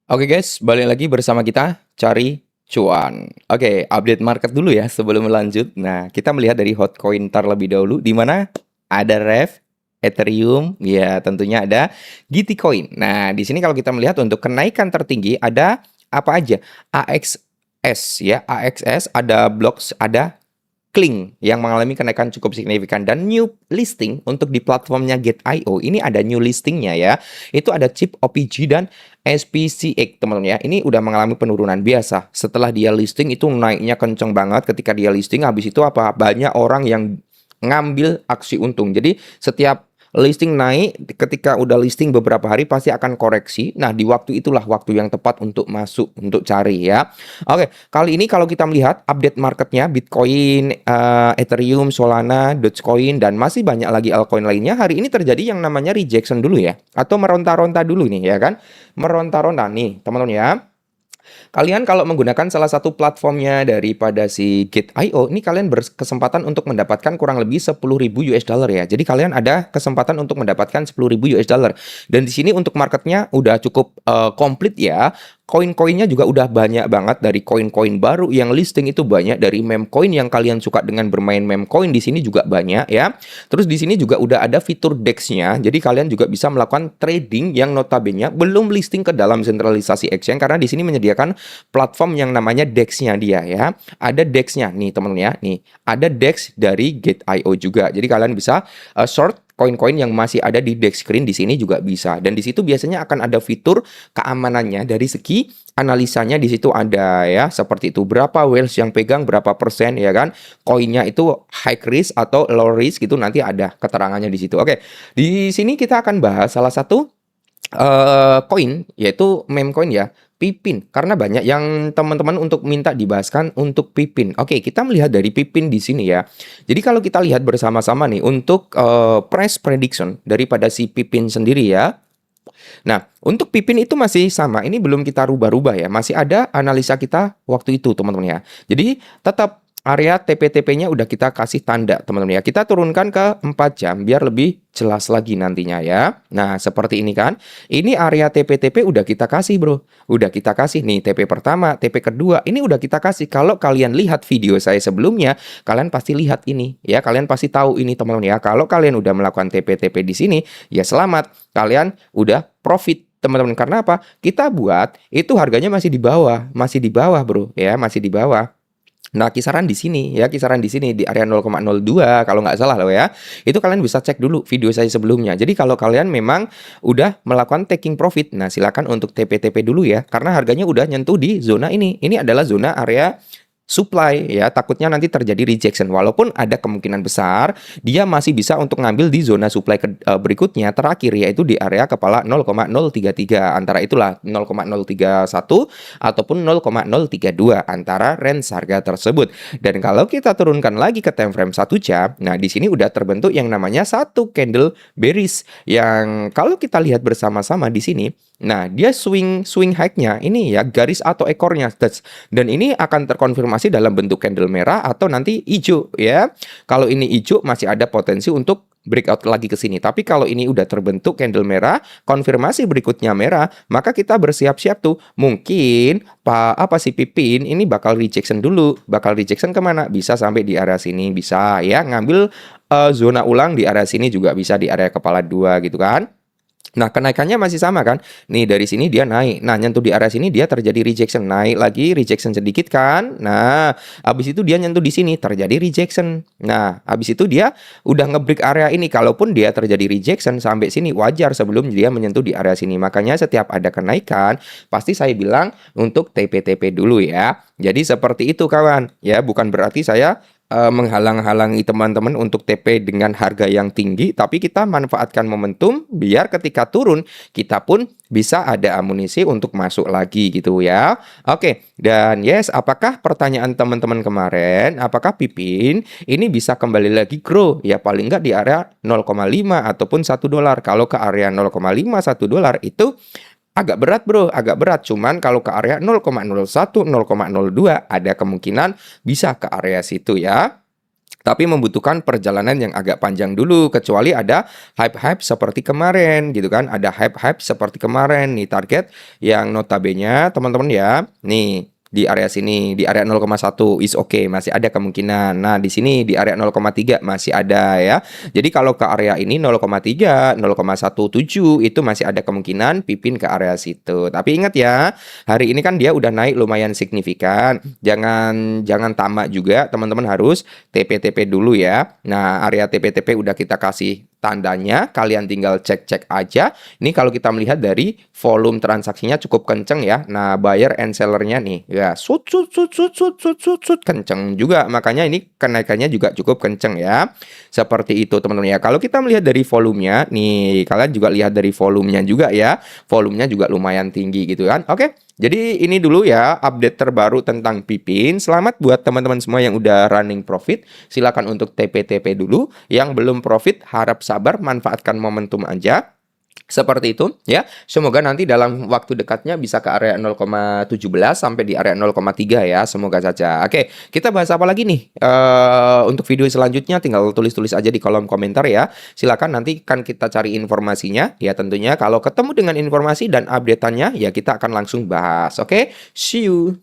Oke guys, balik lagi bersama kita cari cuan. Oke, update market dulu ya sebelum lanjut. Nah, kita melihat dari Hotcoin terlebih dahulu di mana ada REV, Ethereum, ya tentunya ada Gitcoin. Nah, di sini kalau kita melihat untuk kenaikan tertinggi ada apa aja? AXS ya, AXS ada Blocks, ada Kling yang mengalami kenaikan cukup signifikan dan new listing untuk di platformnya Gate.io ini ada new listingnya ya. Itu ada chip OPG dan SPCX teman-teman ya. Ini udah mengalami penurunan biasa. Setelah dia listing itu naiknya kenceng banget ketika dia listing. Habis itu apa? Banyak orang yang ngambil aksi untung. Jadi setiap listing naik, ketika udah listing beberapa hari pasti akan koreksi. Nah, di waktu itulah waktu yang tepat untuk masuk, untuk cari ya. Oke, kali ini kalau kita melihat update marketnya Bitcoin, Ethereum, Solana, Dogecoin, dan masih banyak lagi altcoin lainnya. Hari ini terjadi yang namanya rejection dulu ya. Atau meronta-ronta dulu nih ya kan. Meronta-ronta nih teman-teman ya. Kalian kalau menggunakan salah satu platformnya daripada si Gate.io, ini kalian berkesempatan untuk mendapatkan kurang lebih 10.000 US dollar ya. Jadi kalian ada kesempatan untuk mendapatkan 10.000 US dollar. Dan di sini untuk marketnya udah cukup komplit ya. Koin-koinnya juga udah banyak banget, dari koin-koin baru yang listing itu banyak, dari meme coin yang kalian suka dengan bermain meme coin di sini juga banyak ya. Terus di sini juga udah ada fitur DEX-nya. Jadi kalian juga bisa melakukan trading yang notabene belum listing ke dalam sentralisasi exchange karena di sini menyediakan platform yang namanya DEX-nya dia ya. Ada DEX-nya nih teman-teman ya. Nih, ada DEX dari Gate.io juga. Jadi kalian bisa short koin-koin yang masih ada di DEX screen di sini juga bisa. Dan di situ biasanya akan ada fitur keamanannya dari segi analisanya. Di situ ada ya, seperti itu berapa whales yang pegang, berapa persen ya kan. Koinnya itu high risk atau low risk gitu, nanti ada keterangannya di situ. Oke. Di sini kita akan bahas salah satu koin yaitu meme coin ya, Pipin, karena banyak yang teman-teman untuk minta dibahaskan untuk Pipin. Oke, kita melihat dari Pipin di sini ya. Jadi kalau kita lihat bersama-sama nih untuk price prediction daripada si Pipin sendiri ya. Nah, untuk Pipin itu masih sama. Ini belum kita rubah-rubah ya. Masih ada analisa kita waktu itu, teman-teman ya. Jadi, tetap area TP-TP-nya udah kita kasih tanda, teman-teman ya. Kita turunkan ke 4 jam biar lebih jelas lagi nantinya ya. Nah, seperti ini kan. Ini area TP-TP udah kita kasih, Bro. Udah kita kasih nih TP pertama, TP kedua. Ini udah kita kasih. Kalau kalian lihat video saya sebelumnya, kalian pasti lihat ini ya. Kalian pasti tahu ini, teman-teman ya. Kalau kalian udah melakukan TP-TP di sini, ya selamat. Kalian udah profit, teman-teman. Karena apa? Kita buat itu harganya masih di bawah, Bro, ya, masih di bawah. Nah, kisaran di sini ya, kisaran di sini di area 0,02 kalau nggak salah loh ya. Itu kalian bisa cek dulu video saya sebelumnya. Jadi kalau kalian memang udah melakukan taking profit, nah silakan untuk TP-TP dulu ya, karena harganya udah nyentuh di zona ini. Ini adalah zona area supply ya, takutnya nanti terjadi rejection. Walaupun ada kemungkinan besar dia masih bisa untuk ngambil di zona supply berikutnya terakhir, yaitu di area kepala 0,033, antara itulah 0,031 ataupun 0,032 antara range harga tersebut. Dan kalau kita turunkan lagi ke time frame 1 jam, nah di sini udah terbentuk yang namanya satu candle bearish yang kalau kita lihat bersama-sama di sini, nah dia swing high-nya ini ya, garis atau ekornya, dan ini akan terkonfirmasi dalam bentuk candle merah atau nanti hijau ya. Kalau ini hijau masih ada potensi untuk breakout lagi ke sini. Tapi kalau ini udah terbentuk candle merah, konfirmasi berikutnya merah, maka kita bersiap-siap tuh. Mungkin apa sih Pipin ini bakal rejection dulu. Bakal rejection kemana? Bisa sampai di area sini, bisa ya ngambil zona ulang di area sini, juga bisa di area kepala 2 gitu kan. Nah, kenaikannya masih sama kan? Nih, dari sini dia naik. Nah, nyentuh di area sini dia terjadi rejection. Naik lagi, rejection sedikit kan? Nah, habis itu dia nyentuh di sini, terjadi rejection. Nah, habis itu dia udah ngebreak area ini. Kalaupun dia terjadi rejection sampai sini, wajar sebelum dia menyentuh di area sini. Makanya setiap ada kenaikan, pasti saya bilang untuk TP-TP dulu ya. Jadi seperti itu kawan. Ya, bukan berarti saya menghalang-halangi teman-teman untuk TP dengan harga yang tinggi, tapi kita manfaatkan momentum biar ketika turun kita pun bisa ada amunisi untuk masuk lagi gitu ya. Oke, dan yes, apakah pertanyaan teman-teman kemarin, apakah Pipin ini bisa kembali lagi grow? Ya paling nggak di area 0,5 ataupun $1. Kalau ke area 0,5 $1 itu agak berat, Bro, agak berat. Cuman kalau ke area 0,01, 0,02 ada kemungkinan bisa ke area situ ya. tapi membutuhkan perjalanan yang agak panjang dulu, kecuali ada hype-hype seperti kemarin gitu kan. Ada hype-hype seperti kemarin nih, target yang notabene teman-teman ya. Nih di area sini, di area 0,1 is okay, masih ada kemungkinan. Nah, di sini di area 0,3 masih ada ya. Jadi kalau ke area ini 0,3, 0,17 itu masih ada kemungkinan pipin ke area situ. Tapi ingat ya, hari ini kan dia udah naik lumayan signifikan. Jangan tamak juga, teman-teman harus TP-TP dulu ya. Nah, area TP-TP udah kita kasih tandanya, kalian tinggal cek-cek aja. Ini kalau kita melihat dari volume transaksinya cukup kenceng ya. Nah, buyer and sellernya nih, ya kenceng juga. Makanya ini kenaikannya juga cukup kenceng ya. Seperti itu teman-teman ya. Kalau kita melihat dari volumenya, nih kalian juga lihat dari volumenya juga ya. Volumenya juga lumayan tinggi gitu kan. Oke. Jadi ini dulu ya update terbaru tentang Pipin. Selamat buat teman-teman semua yang udah running profit. Silakan untuk TP-TP dulu. Yang belum profit harap sabar, manfaatkan momentum aja. Seperti itu ya. Semoga nanti dalam waktu dekatnya bisa ke area 0,17 sampai di area 0,3 ya. Semoga saja. Oke, kita bahas apa lagi nih? Untuk video selanjutnya tinggal tulis-tulis aja di kolom komentar ya. Silakan nanti kan kita cari informasinya. Ya tentunya kalau ketemu dengan informasi dan update-annya ya kita akan langsung bahas. Oke, see you.